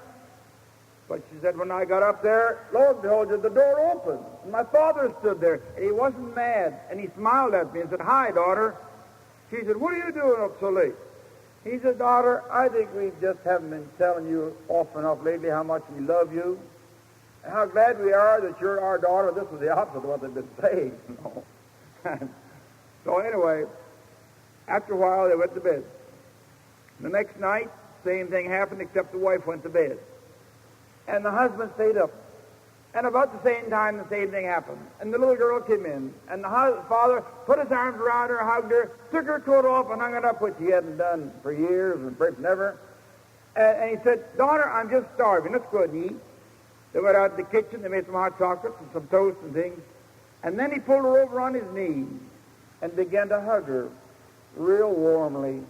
But she said, when I got up there, lo and behold, the door opened. And my father stood there, and he wasn't mad, and he smiled at me and said, hi, daughter. She said, what are you doing up so late? He said, daughter, I think we just haven't been telling you often enough lately how much we love you, and how glad we are that you're our daughter. This was the opposite of what they'd been saying. So anyway, after a while, they went to bed. The next night, same thing happened, except the wife went to bed. And the husband stayed up. And about the same time, the same thing happened. And the little girl came in, and the father put his arms around her, hugged her, took her coat off, and hung it up, which he hadn't done for years, and perhaps never. And he said, daughter, I'm just starving. Let's go and eat. They went out in the kitchen. They made some hot chocolate and some toast and things. And then he pulled her over on his knee and began to hug her real warmly.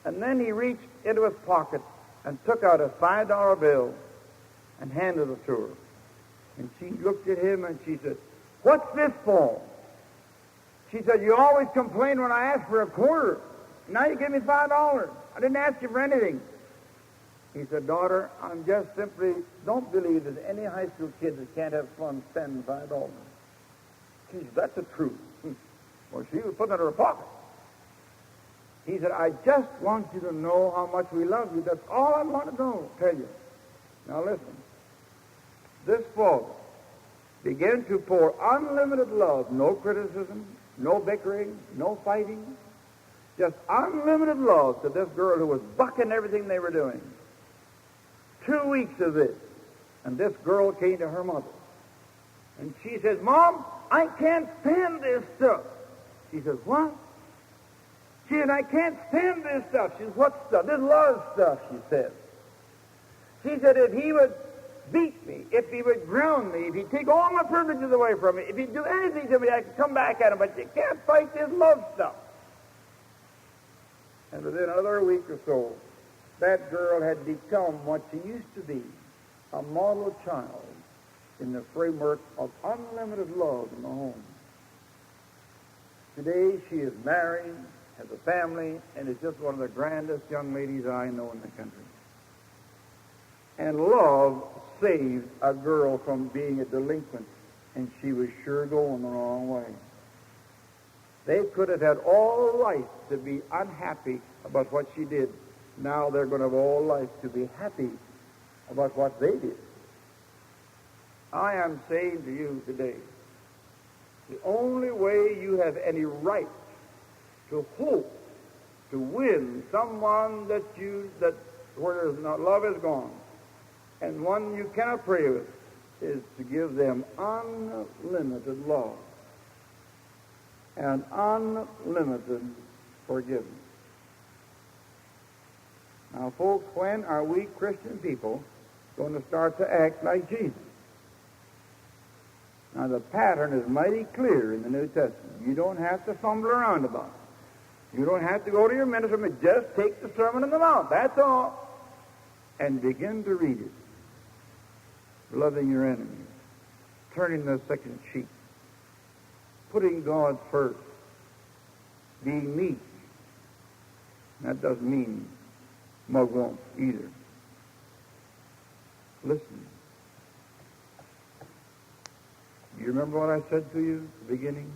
And then he reached into his pocket and took out a $5 bill and handed it to her. And she looked at him and she said, what's this for? She said, you always complain when I ask for a quarter. Now you give me $5. I didn't ask you for anything. He said, daughter, I'm just simply, don't believe there's any high school kid that can't have fun spending $5. She said, that's the truth. Well, she was putting it in her pocket. He said, I just want you to know how much we love you. That's all I want to know, tell you. Now listen. This father began to pour unlimited love, no criticism, no bickering, no fighting, just unlimited love to this girl who was bucking everything they were doing. 2 weeks of this, and this girl came to her mother. And she says, Mom, I can't stand this stuff. She says, what? She said, I can't stand this stuff. She says, what stuff? This love stuff, she said. She said, if he would beat me, if he would ground me, if he'd take all my privileges away from me, if he'd do anything to me, I could come back at him, but you can't fight this love stuff. And within another week or so, that girl had become what she used to be, a model child in the framework of unlimited love in the home. Today she is married, has a family, and is just one of the grandest young ladies I know in the country. And love saved a girl from being a delinquent, and she was sure going the wrong way. They could have had all life to be unhappy about what she did. Now they're going to have all life to be happy about what they did. I am saying to you today, the only way you have any right to hope to win someone where love is gone, and one you cannot pray with, is to give them unlimited love and unlimited forgiveness. Now, folks, when are we Christian people going to start to act like Jesus? Now, the pattern is mighty clear in the New Testament. You don't have to fumble around about it. You don't have to go to your minister, but just take the Sermon on the Mount. That's all. And begin to read it. Loving your enemies. Turning the second cheek. Putting God first. Being meek. That doesn't mean mugwump either. Listen. You remember what I said to you at the beginning?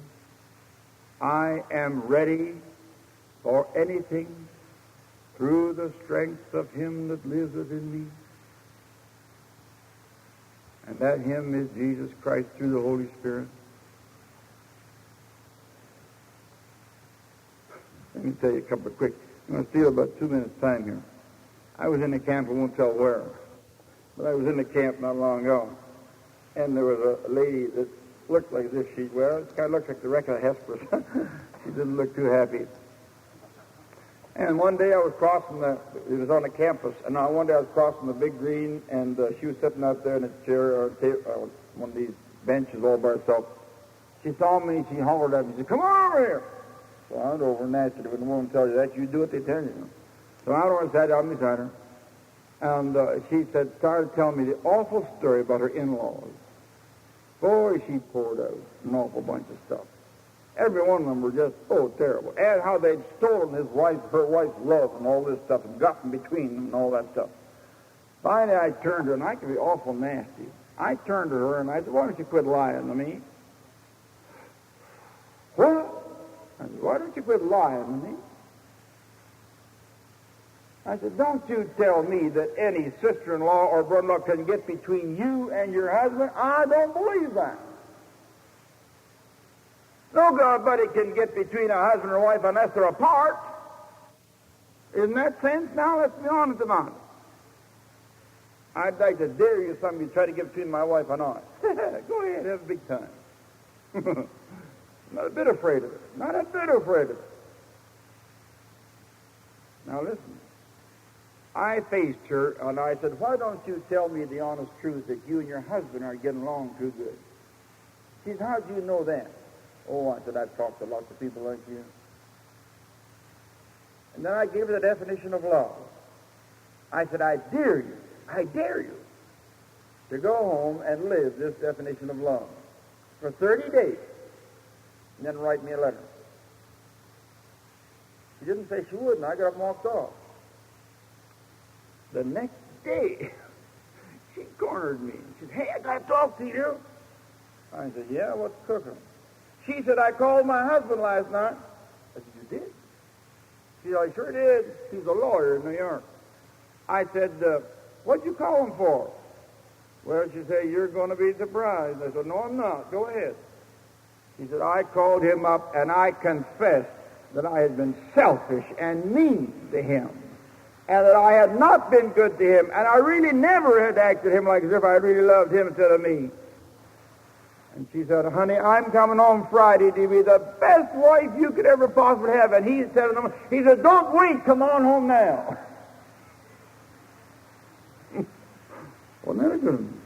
I am ready for anything through the strength of him that lives within me. And that hymn is Jesus Christ through the Holy Spirit. Let me tell you a couple of quick. I'm going to steal about 2 minutes' time here. I was in the camp, I won't tell where, but I was in the camp not long ago, and there was a lady that looked like this. She kind of looked like the wreck of the Hesperus. She didn't look too happy. And one day I was crossing it was on the campus, and one day I was crossing the big green, and she was sitting out there in a chair or one of these benches all by herself. She saw me, and she hollered at me. She said, "Come on over here." So I went over, naturally, when the woman tells you that, you do what they tell you. So I went over and sat down beside her, and she started telling me the awful story about her in-laws. Boy, she poured out an awful bunch of stuff. Every one of them were just, terrible. And how they'd stolen her wife's love and all this stuff and gotten between them and all that stuff. Finally, I turned to her, and I could be awful nasty. I turned to her, and I said, "Why don't you quit lying to me?" "What?" I said, "Why don't you quit lying to me?" I said, "Don't you tell me that any sister-in-law or brother-in-law can get between you and your husband. I don't believe that. Nobody can get between a husband and wife unless they're apart. Isn't that sense? Now let's be honest about it. I'd like to dare you some of you try to get between my wife and I. Go ahead, have a big time." Not a bit afraid of it. Not a bit afraid of it. Now listen. I faced her, and I said, "Why don't you tell me the honest truth that you and your husband are getting along too good?" She said, "How do you know that?" "Oh," I said, "I've talked to lots of people like you." And then I gave her the definition of love. I said, I dare you to go home and live this definition of love for 30 days, and then write me a letter. She didn't say she would, and I got up and walked off. The next day, she cornered me. She said, "Hey, I got to talk to you." I said, "Yeah, what's cooking?" She said, "I called my husband last night." I said, "You did?" She said, "I sure did. He's a lawyer in New York." I said, "What'd you call him for?" "Well," she said, "you're going to be surprised." I said, "No, I'm not. Go ahead." She said, "I called him up, and I confessed that I had been selfish and mean to him, and that I had not been good to him, and I really never had acted him like as if I really loved him instead of me." And she said, "Honey, I'm coming home Friday to be the best wife you could ever possibly have." And he said, "Don't wait, come on home now." Wasn't that a good one?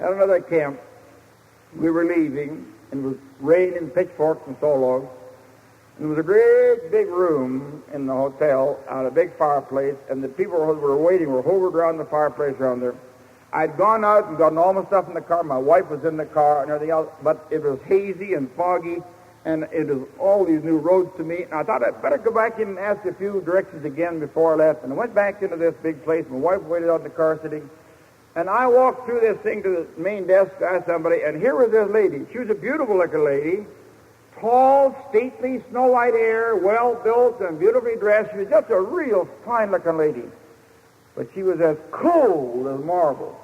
At another camp, we were leaving, and it was raining pitchforks and saw logs. And there was a great big room in the hotel, a big fireplace, and the people who were waiting were hovered around the fireplace around there. I'd gone out and gotten all my stuff in the car. My wife was in the car and everything else, but it was hazy and foggy, and it was all these new roads to me. And I thought I'd better go back in and ask a few directions again before I left. And I went back into this big place. My wife waited out in the car sitting. And I walked through this thing to the main desk to ask somebody, and here was this lady. She was a beautiful-looking lady, tall, stately, snow-white hair, well-built and beautifully dressed. She was just a real fine-looking lady. But she was as cold as marble.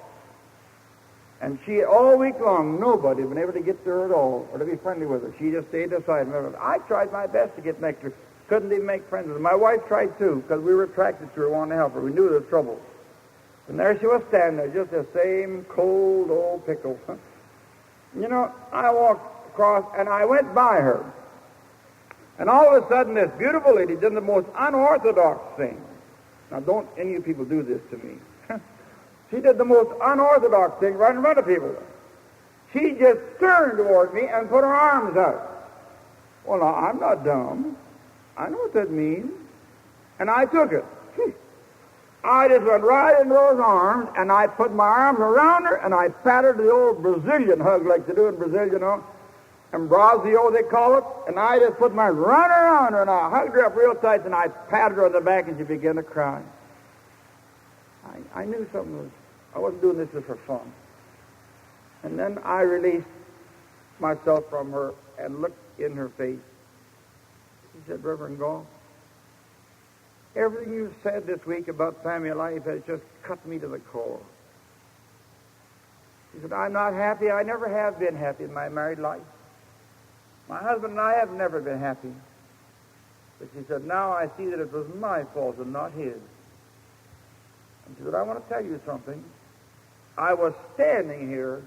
And she, all week long, nobody had been able to get to her at all or to be friendly with her. She just stayed aside. I tried my best to get next to her. Couldn't even make friends with her. My wife tried, too, because we were attracted to her, wanted to help her. We knew there was trouble. And there she was standing there, just the same cold old pickle. You know, I walked across, and I went by her. And all of a sudden, this beautiful lady did the most unorthodox thing. Now, don't any of you people do this to me. She did the most unorthodox thing right in front of people. She just turned toward me and put her arms out. Well, now, I'm not dumb. I know what that means. And I took it. I just went right into those arms, and I put my arms around her, and I patted the old Brazilian hug like they do in Brazil, you know. Embrasio, they call it. And I just put my arm around her, and I hugged her up real tight, and I patted her on the back, and she began to cry. I knew something was... I wasn't doing this just for fun. And then I released myself from her and looked in her face. She said, "Reverend Goff, everything you've said this week about family life has just cut me to the core. She said, I'm not happy. I never have been happy in my married life. My husband and I have never been happy. But she said, now I see that it was my fault and not his. And she said, I want to tell you something. I was standing here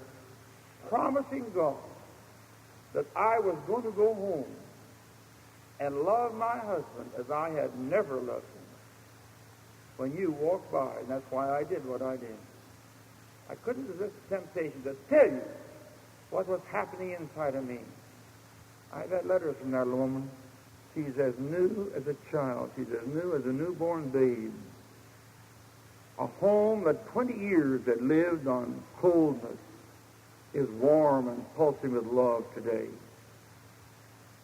promising God that I was going to go home and love my husband as I had never loved him when you walked by, and that's why I did what I did. I couldn't resist the temptation to tell you what was happening inside of me. I've had letters from that woman. She's as new as a child. She's as new as a newborn babe. A home that 20 years had lived on coldness is warm and pulsing with love today.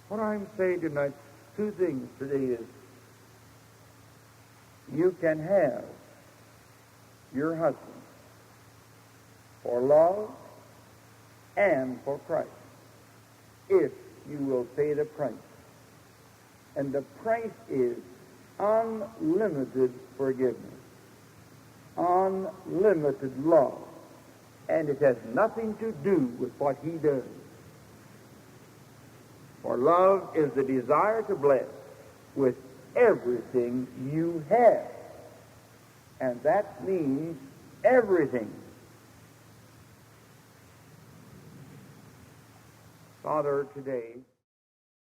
What I'm saying tonight, two things today is you can have your husband for love and for Christ if you will pay the price. And the price is unlimited forgiveness, unlimited love, and it has nothing to do with what he does. For love is the desire to bless with everything you have, and that means everything. Father, today